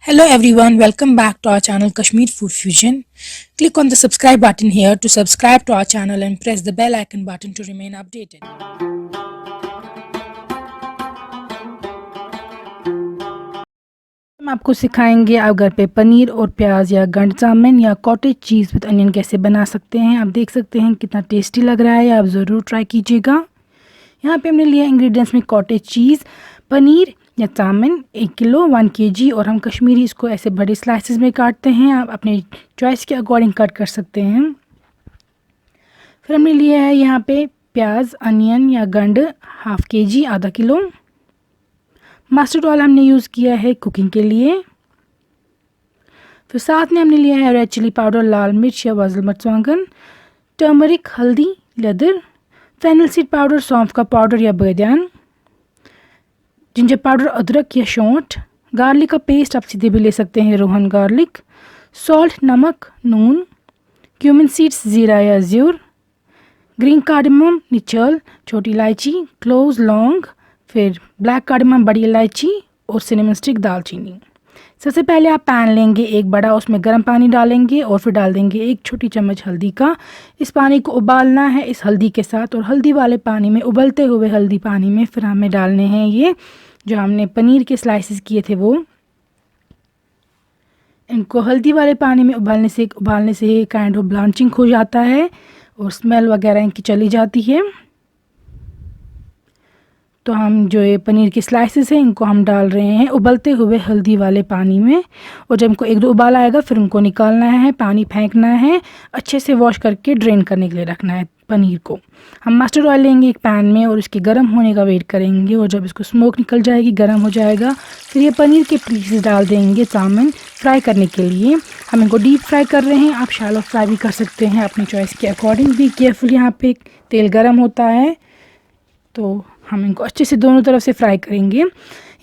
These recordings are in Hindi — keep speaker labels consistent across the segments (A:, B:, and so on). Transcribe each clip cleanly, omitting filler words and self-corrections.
A: Hello everyone, welcome back to our channel Kashmir Food Fusion. Click on the subscribe button here to subscribe to our channel and press the bell icon button to remain updated.
B: हम आपको सिखाएंगे आप घर पे पनीर और प्याज या गंड चाउमीन या कॉटेज चीज़ विद अनियन कैसे बना सकते हैं। आप देख सकते हैं कितना टेस्टी लग रहा है, आप ज़रूर ट्राई कीजिएगा। यहाँ पे हमने लिया इंग्रेडिएंट्स में कॉटेज चीज़, पनीर या चाउमीन 1 किलो 1 kg, और हम कश्मीरी इसको ऐसे बड़े स्लाइसेस में काटते हैं। आप अपने चॉइस के अकॉर्डिंग कट कर सकते हैं। फिर हमने लिया है यहाँ पे प्याज, अनियन या गंड 1/2 kg आधा किलो। मस्टर्ड ऑयल हमने यूज़ किया है कुकिंग के लिए। फिर साथ में हमने लिया है रेड चिली पाउडर, लाल मिर्च या वज़ल मर्चांगन, टर्मरिक, हल्दी, लेदर, फेनल सीड पाउडर, सौंफ का पाउडर या बादियान, जिंजर पाउडर, अदरक या शौंठ, गार्लिक का पेस्ट आप सीधे भी ले सकते हैं, रोहन गार्लिक, सॉल्ट, नमक, नून, क्यूमिन सीड्स, ज़ीरा या ज़्यूर, ग्रीन कार्डमम, निचल, छोटी इलायची, क्लोव्स, लौंग, फिर ब्लैक कार्डमम, बड़ी इलायची और सिनेमन स्टिक, दालचीनी। सबसे पहले आप पैन लेंगे एक बड़ा, उसमें गर्म पानी डालेंगे और फिर डाल देंगे 1 छोटी चम्मच हल्दी का। इस पानी को उबालना है इस हल्दी के साथ, और हल्दी वाले पानी में, उबलते हुए हल्दी पानी में फिर हमें डालने हैं ये जो हमने पनीर के स्लाइसेस किए थे वो। इनको हल्दी वाले पानी में उबालने से काइंड ऑफ ब्लांचिंग हो जाता है और स्मेल वगैरह इनकी चली जाती है। तो हम जो ये पनीर के स्लाइसेस हैं इनको हम डाल रहे हैं उबलते हुए हल्दी वाले पानी में, और जब इनको 1-2 उबाल आएगा फिर उनको निकालना है, पानी फेंकना है, अच्छे से वॉश करके ड्रेन करने के लिए रखना है पनीर को। हम मस्टर्ड ऑयल लेंगे एक पैन में और इसके गर्म होने का वेट करेंगे, और जब इसको स्मोक निकल जाएगी, गर्म हो जाएगा, फिर ये पनीर के पीसेस डाल देंगे चाउमीन फ्राई करने के लिए। हम इनको डीप फ्राई कर रहे हैं, आप शैलो फ्राई भी कर सकते हैं अपनी चॉइस के अकॉर्डिंग। भी केयरफुल, यहाँ पे तेल गर्म होता है तो हम इनको अच्छे से दोनों तरफ से फ्राई करेंगे।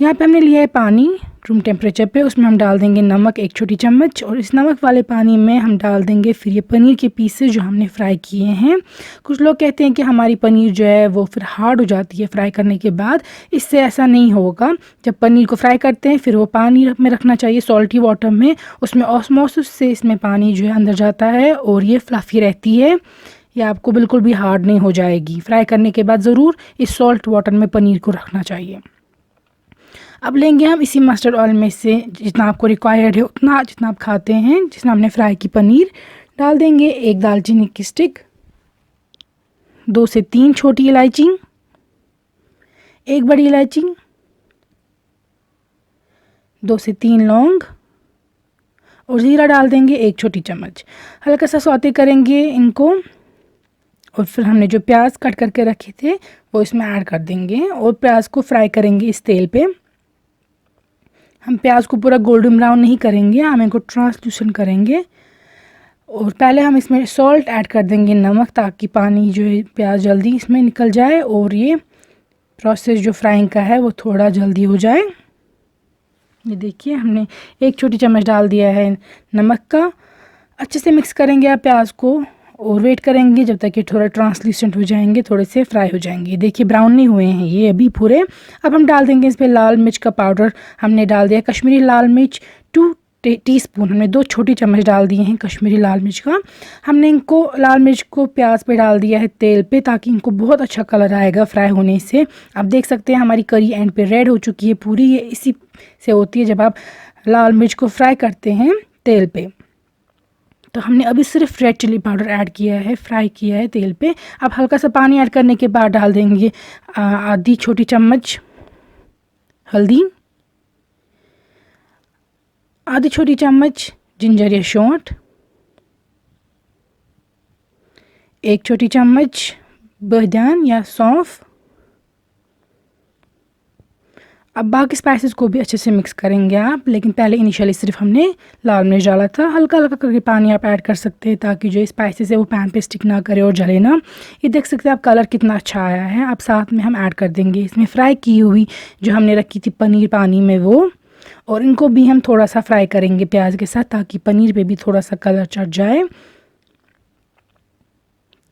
B: यहाँ पे हमने लिया है पानी रूम टेम्परेचर पे, उसमें हम डाल देंगे नमक 1 छोटी चम्मच, और इस नमक वाले पानी में हम डाल देंगे फिर ये पनीर के पीसेस जो हमने फ्राई किए हैं। कुछ लोग कहते हैं कि हमारी पनीर जो है वो फिर हार्ड हो जाती है फ्राई करने के बाद, इससे ऐसा नहीं होगा। जब पनीर को फ्राई करते हैं फिर वो पानी में रखना चाहिए सॉल्टी वाटर में, उसमें ऑस्मोसिस से इसमें पानी जो है अंदर जाता है और ये फ्लफ़ी रहती है, ये आपको बिल्कुल भी हार्ड नहीं हो जाएगी। फ्राई करने के बाद ज़रूर इस सॉल्ट वाटर में पनीर को रखना चाहिए। अब लेंगे हम इसी मस्टर्ड ऑयल में से जितना आपको रिक्वायर्ड है उतना, जितना आप खाते हैं, जितना हमने फ्राई की पनीर डाल देंगे। 1 दालचीनी की स्टिक, 2 से 3 छोटी इलायची, 1 बड़ी इलायची, 2 से 3 लौंग, और ज़ीरा डाल देंगे 1 छोटी चम्मच। हल्का सा सौते करेंगे इनको, और फिर हमने जो प्याज कट करके रखे थे वो इसमें ऐड कर देंगे और प्याज को फ्राई करेंगे इस तेल पे। हम प्याज को पूरा गोल्डन ब्राउन नहीं करेंगे, हम इनको ट्रांसल्यूसेंट करेंगे। और पहले हम इसमें सॉल्ट ऐड कर देंगे, नमक, ताकि पानी जो है प्याज जल्दी इसमें निकल जाए और ये प्रोसेस जो फ्राइंग का है वो थोड़ा जल्दी हो जाए। ये देखिए हमने 1 छोटी चम्मच डाल दिया है नमक का। अच्छे से मिक्स करेंगे आप प्याज को और वेट करेंगे जब तक ये थोड़ा ट्रांसल्यूसेंट हो जाएंगे, थोड़े से फ्राई हो जाएंगे। देखिए ब्राउन नहीं हुए हैं ये अभी पूरे। अब हम डाल देंगे इस पर लाल मिर्च का पाउडर, हमने डाल दिया कश्मीरी लाल मिर्च 2 टीस्पून, हमने 2 छोटी चम्मच डाल दिए हैं कश्मीरी लाल मिर्च का। हमने इनको लाल मिर्च को प्याज पे डाल दिया है तेल पे, ताकि इनको बहुत अच्छा कलर आएगा फ्राई होने से। आप देख सकते हैं हमारी करी एंड पे रेड हो चुकी है पूरी, ये इसी से होती है जब आप लाल मिर्च को फ्राई करते हैं तेल पे। तो हमने अभी सिर्फ रेड चिली पाउडर ऐड किया है, फ्राई किया है तेल पे। अब हल्का सा पानी ऐड करने के बाद डाल देंगे आधी छोटी चम्मच हल्दी, आधी छोटी चम्मच जिंजर या शौंठ, 1 छोटी चम्मच बादियान या सौंफ। अब बाकी स्पाइसेस को भी अच्छे से मिक्स करेंगे आप, लेकिन पहले इनिशियली सिर्फ हमने लाल मिर्च डाला था। हल्का हल्का करके पानी आप ऐड कर सकते हैं ताकि जो स्पाइसेस है वो पैन पे स्टिक ना करे और जले ना। ये देख सकते हैं आप कलर कितना अच्छा आया है। अब साथ में हम ऐड कर देंगे इसमें फ्राई की हुई जो हमने रखी थी पनीर पानी में वो, और इनको भी हम थोड़ा सा फ्राई करेंगे प्याज के साथ, ताकि पनीर पे भी थोड़ा सा कलर चढ़ जाए।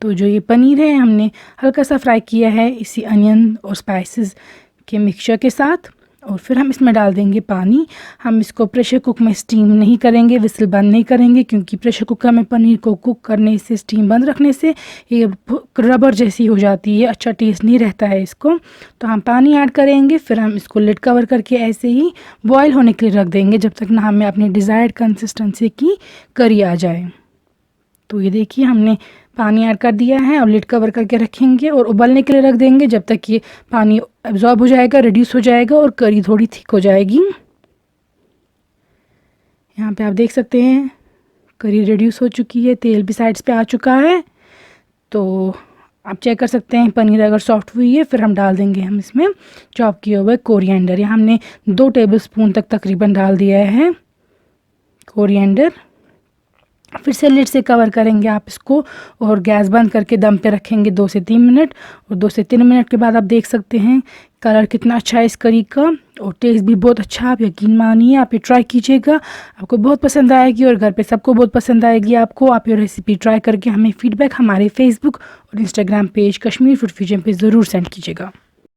B: तो जो ये पनीर है हमने हल्का सा फ्राई किया है इसी अनियन और स्पाइसेस के मिक्सचर के साथ, और फिर हम इसमें डाल देंगे पानी। हम इसको प्रेशर कुक में स्टीम नहीं करेंगे, विसल बंद नहीं करेंगे, क्योंकि प्रेशर कुकर में पनीर को कुक करने से, स्टीम बंद रखने से ये रबर जैसी हो जाती है, अच्छा टेस्ट नहीं रहता है इसको। तो हम पानी ऐड करेंगे, फिर हम इसको लिड कवर करके ऐसे ही बॉयल होने के लिए रख देंगे जब तक ना हमें अपनी डिज़ायर्ड कंसिस्टेंसी की करी आ जाए। तो ये देखिए हमने पानी ऐड कर दिया है और लिड कवर करके रखेंगे और उबलने के लिए रख देंगे जब तक ये पानी एब्जॉर्ब हो जाएगा, रिड्यूस हो जाएगा और करी थोड़ी थिक हो जाएगी। यहाँ पे आप देख सकते हैं करी रिड्यूस हो चुकी है, तेल भी साइड्स पे आ चुका है। तो आप चेक कर सकते हैं पनीर अगर सॉफ्ट हुई है, फिर हम डाल देंगे हम इसमें चॉप किए हुए कोरिएंडर। यहाँ हमने 2 टेबलस्पून तक तकरीबन डाल दिया है कोरिएंडर। फिर से लिड से कवर करेंगे आप इसको और गैस बंद करके दम पे रखेंगे 2 से 3 मिनट। और 2 से 3 मिनट के बाद आप देख सकते हैं कलर कितना अच्छा है इस करी का और टेस्ट भी बहुत अच्छा। आप यकीन मानिए, आप ये ट्राई कीजिएगा, आपको बहुत पसंद आएगी और घर पे सबको बहुत पसंद आएगी आपको। आप ये रेसिपी ट्राई करके हमें फीडबैक हमारे फेसबुक और Instagram page Kashmir food fusion पे ज़रूर सेंड कीजिएगा।